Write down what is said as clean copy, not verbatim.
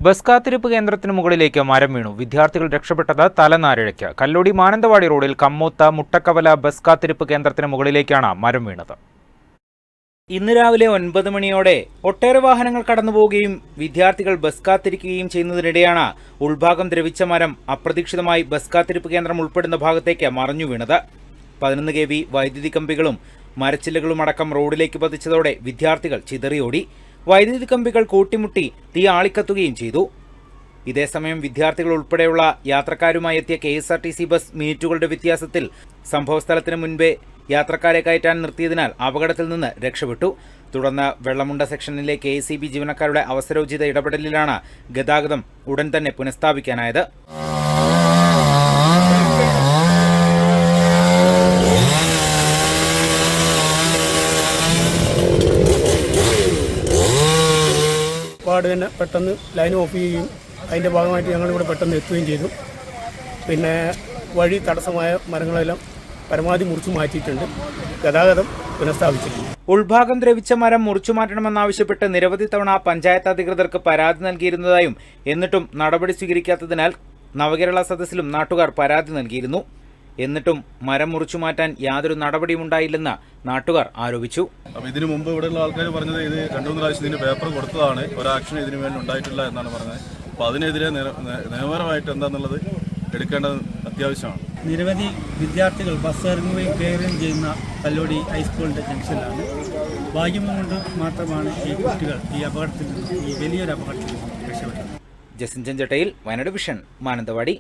Bus കാത്തിരിപ്പ് കേന്ദ്രത്തിന് മുകളിലേക്ക് മരം വീണു. വിദ്യാർത്ഥികൾ രക്ഷപ്പെട്ടത് തലനാരിഴയ്ക്ക്. കല്ലോടി മാനന്തവാടി റോഡിൽ കമ്മൂത്ത മുട്ടക്കവല ബസ് കാത്തിരിപ്പ് കേന്ദ്രത്തിന് മുകളിലേക്കാണ് മരം വീണത്. ഇന്ന് രാവിലെ 9 മണിയോടെ ഒട്ടേറെ വാഹനങ്ങൾ കടന്നുപോവുകയും വിദ്യാർത്ഥികൾ ബസ് കാത്തിരിക്കുകയും ചെയ്യുന്നതിനിടെയാണ് ഉൾഭാഗം ദ്രവിച്ച മരം അപ്രതീക്ഷിതമായി ബസ് കാത്തിരിപ്പ് കേന്ദ്രം ഉൾപ്പെടുന്ന ഭാഗത്തേക്ക് മറിഞ്ഞു വീണത്. 11 kV വൈദ്യുതി കമ്പികളും മരച്ചില്ലകളുമടക്കം റോഡിലേക്ക് പതിച്ചതോടെ വിദ്യാർത്ഥികൾ ചിതറിയോടി. വൈദ്യുതി കമ്പികൾ കൂട്ടിമുട്ടി തീ ആളിക്കത്തുകയും ചെയ്തു. ഇതേസമയം വിദ്യാർത്ഥികൾ ഉൾപ്പെടെയുള്ള യാത്രക്കാരുമായി എത്തിയ KSRTC ബസ് മിനിറ്റുകളുടെ വ്യത്യാസത്തിൽ സംഭവസ്ഥലത്തിന് മുൻപേ യാത്രക്കാരെ കയറ്റാൻ നിർത്തിയതിനാൽ അപകടത്തിൽ നിന്ന് രക്ഷപ്പെട്ടു. തുടർന്ന് വെള്ളമുണ്ട സെക്ഷനിലെ KSEB ജീവനക്കാരുടെ അവസരോചിത ഇടപെടലിലാണ് ഗതാഗതം ഉടൻ തന്നെ പുനഃസ്ഥാപിക്കാനായത്. തന്നെ പെട്ടെന്ന് ലൈൻ ഓഫ് ചെയ്യുകയും അതിൻ്റെ ഭാഗമായിട്ട് ഞങ്ങളിവിടെ പെട്ടെന്ന് എത്തുകയും ചെയ്തു. പിന്നെ വഴി തടസ്സമായ മരങ്ങളെല്ലാം പരമാവധി മുറിച്ചു മാറ്റിയിട്ടുണ്ട്. ഗതാഗതം പുനഃസ്ഥാപിച്ചിട്ടുണ്ട്. ഉൾഭാഗം ദ്രവിച്ച മരം മുറിച്ചു മാറ്റണമെന്നാവശ്യപ്പെട്ട് നിരവധി തവണ പഞ്ചായത്ത് അധികൃതർക്ക് പരാതി നൽകിയിരുന്നതായും എന്നിട്ടും നടപടി സ്വീകരിക്കാത്തതിനാൽ നവകേരള സദസ്സിലും നാട്ടുകാർ പരാതി നൽകിയിരുന്നു. എന്നിട്ടും മരം മുറിച്ചു മാറ്റാൻ യാതൊരു നടപടിയും ഉണ്ടായില്ലെന്ന് നാട്ടുകാർ ആരോപിച്ചു. അപ്പോൾ ഇതിനു മുമ്പ് ഇവിടെയുള്ള ആൾക്കാർ പറഞ്ഞത് ഇത് 2-3 പ്രാവശ്യം ഇതിന് പേപ്പർ കൊടുത്തതാണ്, ഒരാക്ഷൻ ഇതിനു വേണ്ടി ഉണ്ടായിട്ടില്ല എന്നാണ് പറഞ്ഞത്. അപ്പോൾ അതിനെതിരെ നിയമപരമായിട്ട് എന്താണെന്നുള്ളത് എടുക്കേണ്ടത് അത്യാവശ്യമാണ്. നിരവധി വിദ്യാർത്ഥികൾ ബസ് ഇറങ്ങുകയും കയറുകയും ചെയ്യുന്ന കല്ലോടി ഹൈസ്കൂളിൻ്റെ ജംഗ്ഷനിലാണ്. ഭാഗ്യം കൊണ്ട് മാത്രമാണ് ഈ കുട്ടികൾ ഈ അപകടത്തിൽ നിന്ന്, ഈ വലിയൊരു അപകടത്തിൽ രക്ഷപ്പെട്ടത്. ജസിൻ ചെഞ്ചട്ടയിൽ, വയനാട് വിഷൻ, മാനന്തവാടി.